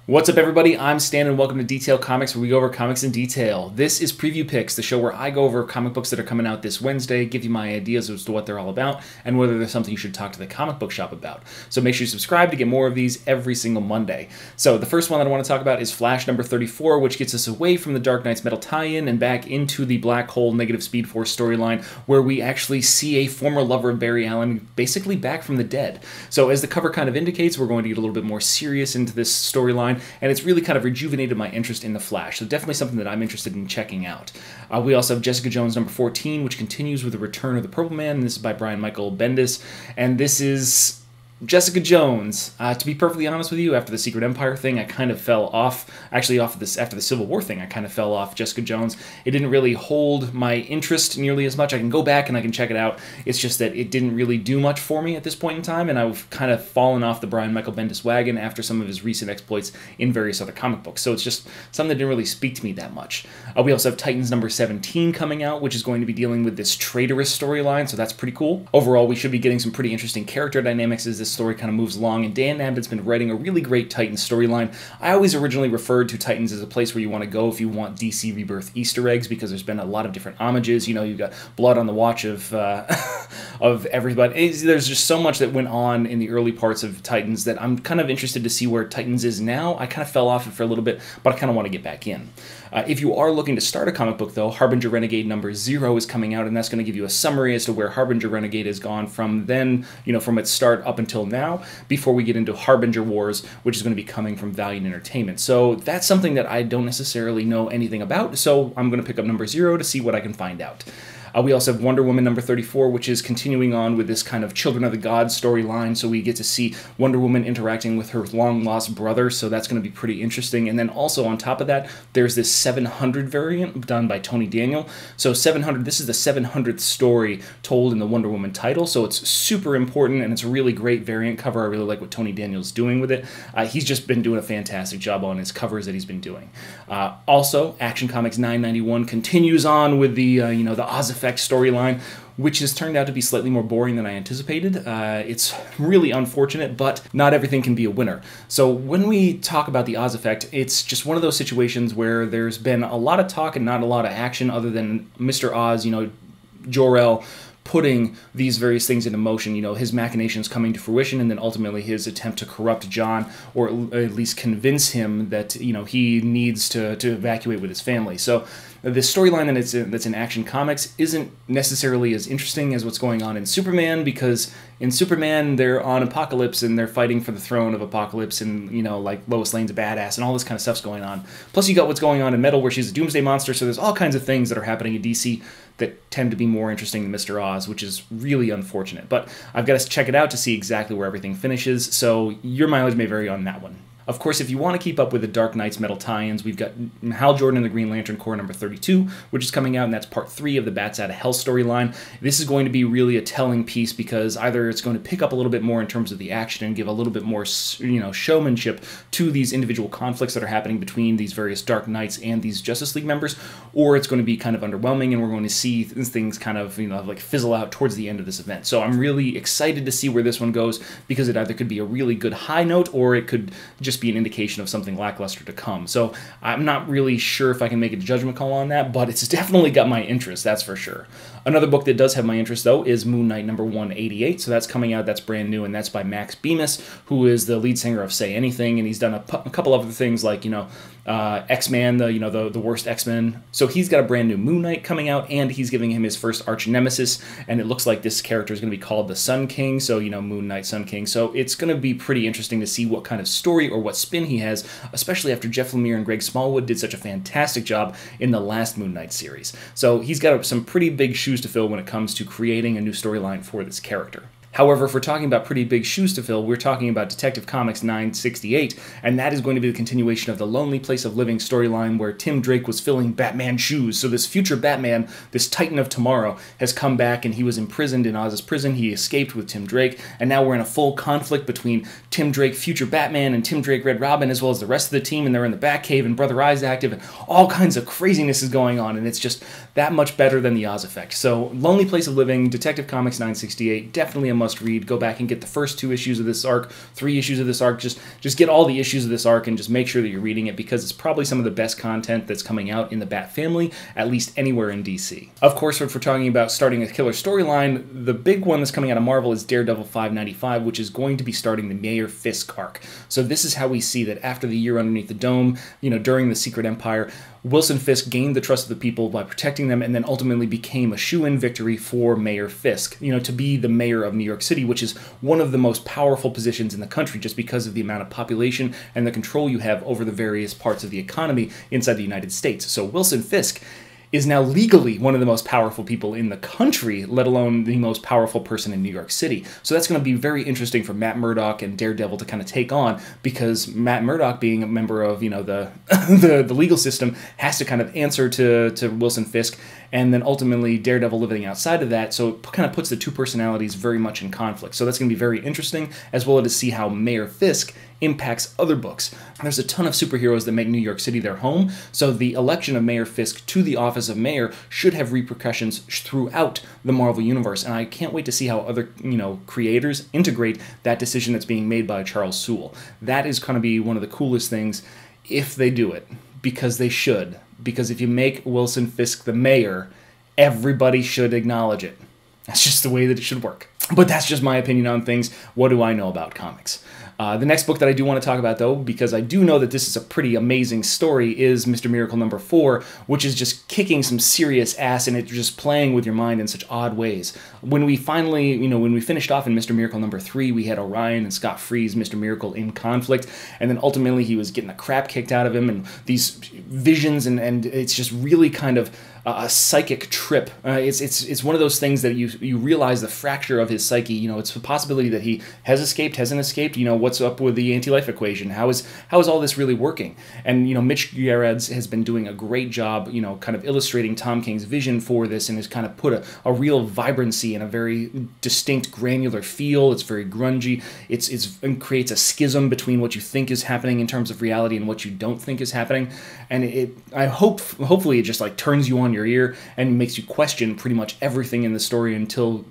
What's up, everybody? I'm Stan, and welcome to Detail Comics, where we go over comics in detail. This is Preview Picks, the show where I go over comic books that are coming out this Wednesday, give you my ideas as to what they're all about, and whether there's something you should talk to the comic book shop about. So make sure you subscribe to get more of these every single Monday. So the first one that I want to talk about is Flash number 34, which gets us away from the Dark Knight's Metal tie-in and back into the Black Hole Negative Speed Force storyline, where we actually see a former lover of Barry Allen basically back from the dead. So as the cover kind of indicates, we're going to get a little bit more serious into this storyline, and it's really kind of rejuvenated my interest in The Flash, so definitely something that I'm interested in checking out. We also have Jessica Jones number 14, which continues with the return of the Purple Man, and this is by Brian Michael Bendis, and this is Jessica Jones. To be perfectly honest with you, after the Secret Empire thing, I kind of fell off. Actually, after the Civil War thing, I kind of fell off Jessica Jones. It didn't really hold my interest nearly as much. I can go back and I can check it out. It's just that it didn't really do much for me at this point in time, and I've kind of fallen off the Brian Michael Bendis wagon after some of his recent exploits in various other comic books. So it's just something that didn't really speak to me that much. We also have Titans number 17 coming out, which is going to be dealing with this traitorous storyline, so that's pretty cool. Overall, we should be getting some pretty interesting character dynamics as this story kind of moves along, and Dan Abnett's been writing a really great Titans storyline. I always originally referred to Titans as a place where you want to go if you want DC Rebirth Easter eggs, because there's been a lot of different homages. You know, you've got Blood on the Watch of everybody. There's just so much that went on in the early parts of Titans that I'm kind of interested to see where Titans is now. I kind of fell off it for a little bit, but I kind of want to get back in. If you are looking to start a comic book, though, Harbinger Renegade number 0 is coming out, and that's going to give you a summary as to where Harbinger Renegade has gone from then, from its start up until now, before we get into Harbinger Wars, which is going to be coming from Valiant Entertainment. So that's something that I don't necessarily know anything about, so I'm going to pick up number 0 to see what I can find out. We also have Wonder Woman number 34, which is continuing on with this kind of Children of the Gods storyline, so we get to see Wonder Woman interacting with her long-lost brother, so that's going to be pretty interesting. And then also on top of that, there's this 700 variant done by Tony Daniel. So 700, this is the 700th story told in the Wonder Woman title, so it's super important, and it's a really great variant cover. I really like what Tony Daniel's doing with it. He's just been doing a fantastic job on his covers that he's been doing. Also, Action Comics 991 continues on with the, the Oz Effect storyline, which has turned out to be slightly more boring than I anticipated. It's really unfortunate, but not everything can be a winner. So when we talk about the Oz Effect, it's just one of those situations where there's been a lot of talk and not a lot of action, other than Mr. Oz, Jor-El, putting these various things into motion, his machinations coming to fruition, and then ultimately his attempt to corrupt John, or at least convince him that, he needs to evacuate with his family. So the storyline that's in Action Comics isn't necessarily as interesting as what's going on in Superman, because in Superman they're on Apokolips and they're fighting for the throne of Apokolips, and like Lois Lane's a badass and all this kind of stuff's going on. Plus you got what's going on in Metal, where she's a doomsday monster, so there's all kinds of things that are happening in DC that tend to be more interesting than Mr. Oz, which is really unfortunate. But I've got to check it out to see exactly where everything finishes, so your mileage may vary on that one. Of course, if you want to keep up with the Dark Knight's Metal tie-ins, we've got Hal Jordan and the Green Lantern Corps number 32, which is coming out, and that's part 3 of the Bats Out of Hell storyline. This is going to be really a telling piece, because either it's going to pick up a little bit more in terms of the action and give a little bit more, showmanship to these individual conflicts that are happening between these various Dark Knights and these Justice League members, or it's going to be kind of underwhelming, and we're going to see things kind of, like fizzle out towards the end of this event. So I'm really excited to see where this one goes, because it either could be a really good high note, or it could just be an indication of something lackluster to come. So I'm not really sure if I can make a judgment call on that, but it's definitely got my interest, that's for sure. Another book that does have my interest, though, is Moon Knight number 188. So that's coming out, that's brand new, and that's by Max Bemis, who is the lead singer of Say Anything, and he's done a couple other things like, X-Man, the worst X-Men. So he's got a brand new Moon Knight coming out, and he's giving him his first arch nemesis, and it looks like this character is going to be called the Sun King, so, Moon Knight, Sun King. So it's going to be pretty interesting to see what kind of story or what spin he has, especially after Jeff Lemire and Greg Smallwood did such a fantastic job in the last Moon Knight series. So he's got some pretty big shoes to fill when it comes to creating a new storyline for this character. However, if we're talking about pretty big shoes to fill, we're talking about Detective Comics 968, and that is going to be the continuation of the Lonely Place of Living storyline, where Tim Drake was filling Batman's shoes. So this future Batman, this Titan of Tomorrow, has come back, and he was imprisoned in Oz's prison. He escaped with Tim Drake, and now we're in a full conflict between Tim Drake, future Batman, and Tim Drake, Red Robin, as well as the rest of the team, and they're in the Batcave, and Brother Eye's active, and all kinds of craziness is going on, and it's just that much better than the Oz Effect. So Lonely Place of Living, Detective Comics 968, definitely a must must read. Go back and get the first 2 issues of this arc, 3 issues of this arc. Just get all the issues of this arc and just make sure that you're reading it, because it's probably some of the best content that's coming out in the Bat family, at least anywhere in DC. Of course, if we're talking about starting a killer storyline, the big one that's coming out of Marvel is Daredevil 595, which is going to be starting the Mayor Fisk arc. So this is how we see that after the year underneath the dome, during the Secret Empire, Wilson Fisk gained the trust of the people by protecting them, and then ultimately became a shoe-in victory for Mayor Fisk, to be the mayor of New York City, which is one of the most powerful positions in the country just because of the amount of population and the control you have over the various parts of the economy inside the United States. So Wilson Fisk is now legally one of the most powerful people in the country, let alone the most powerful person in New York City. So that's going to be very interesting for Matt Murdock and Daredevil to kind of take on, because Matt Murdock, being a member of, the the legal system, has to kind of answer to Wilson Fisk, and then ultimately Daredevil living outside of that, so it kind of puts the 2 personalities very much in conflict. So that's going to be very interesting, as well as to see how Mayor Fisk impacts other books. There's a ton of superheroes that make New York City their home, so the election of Mayor Fisk to the office of mayor should have repercussions throughout the Marvel Universe, and I can't wait to see how other, creators integrate that decision that's being made by Charles Soule. That is going to be one of the coolest things if they do it, because they should. Because if you make Wilson Fisk the mayor, everybody should acknowledge it. That's just the way that it should work. But that's just my opinion on things. What do I know about comics? The next book that I do want to talk about, though, because I do know that this is a pretty amazing story, is Mr. Miracle number 4, which is just kicking some serious ass, and it's just playing with your mind in such odd ways. When we finally, when we finished off in Mr. Miracle number 3, we had Orion and Scott Free's Mr. Miracle in conflict, and then ultimately he was getting the crap kicked out of him, and these visions, and it's just really kind of a psychic trip. It's one of those things that you realize the fracture of his psyche. It's a possibility that he has escaped, hasn't escaped. What's up with the anti-life equation? How is all this really working? And Mitch Gerads has been doing a great job, kind of illustrating Tom King's vision for this, and has kind of put a real vibrancy and a very distinct granular feel. It's very grungy. It creates a schism between what you think is happening in terms of reality and what you don't think is happening. And hopefully it just like turns you on your ear and makes you question pretty much everything in the story until,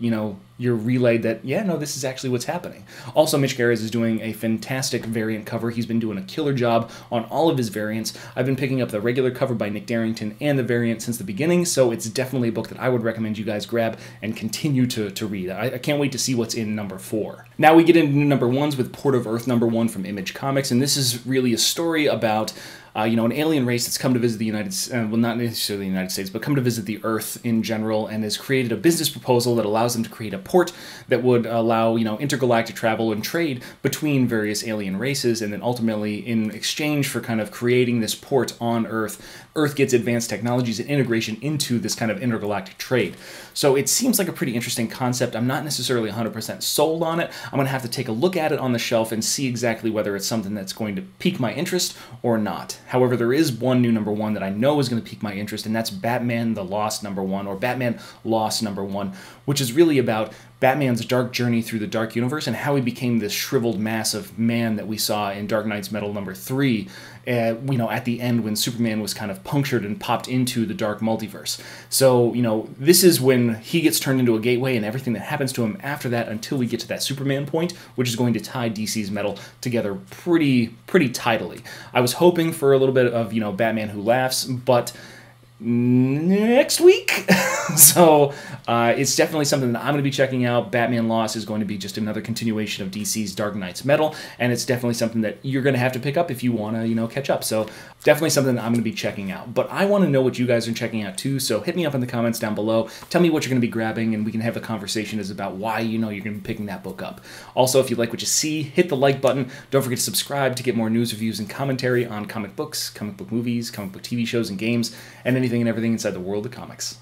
you're relayed that, yeah, no, this is actually what's happening. Also, Mitch Gerads is doing a fantastic variant cover. He's been doing a killer job on all of his variants. I've been picking up the regular cover by Nick Darrington and the variant since the beginning, so it's definitely a book that I would recommend you guys grab and continue to read. I can't wait to see what's in number 4. Now we get into number 1s with Port of Earth number 1 from Image Comics, and this is really a story about an alien race that's come to visit the United States, well, not necessarily the United States, but come to visit the Earth in general, and has created a business proposal that allows them to create a port that would allow, intergalactic travel and trade between various alien races, and then ultimately, in exchange for kind of creating this port on Earth, Earth gets advanced technologies and integration into this kind of intergalactic trade. So it seems like a pretty interesting concept. I'm not necessarily 100% sold on it. I'm going to have to take a look at it on the shelf and see exactly whether it's something that's going to pique my interest or not. However, there is one new number 1 that I know is going to pique my interest, and that's Batman the Lost number 1, or Batman Lost number 1, which is really about Batman's dark journey through the dark universe and how he became this shriveled mass of man that we saw in Dark Knight's Metal number 3, at the end when Superman was kind of punctured and popped into the Dark Multiverse. So, this is when he gets turned into a gateway, and everything that happens to him after that until we get to that Superman point, which is going to tie DC's Metal together pretty tidily. I was hoping for a little bit of, Batman Who Laughs, but next week. So it's definitely something that I'm going to be checking out. Batman Lost is going to be just another continuation of DC's Dark Knight's Metal, and it's definitely something that you're going to have to pick up if you want to, catch up. So definitely something that I'm going to be checking out. But I want to know what you guys are checking out too, so hit me up in the comments down below. Tell me what you're going to be grabbing, and we can have a conversation about why you're going to be picking that book up. Also, if you like what you see, hit the like button. Don't forget to subscribe to get more news, reviews, and commentary on comic books, comic book movies, comic book TV shows and games, and anything and everything inside the world of comics.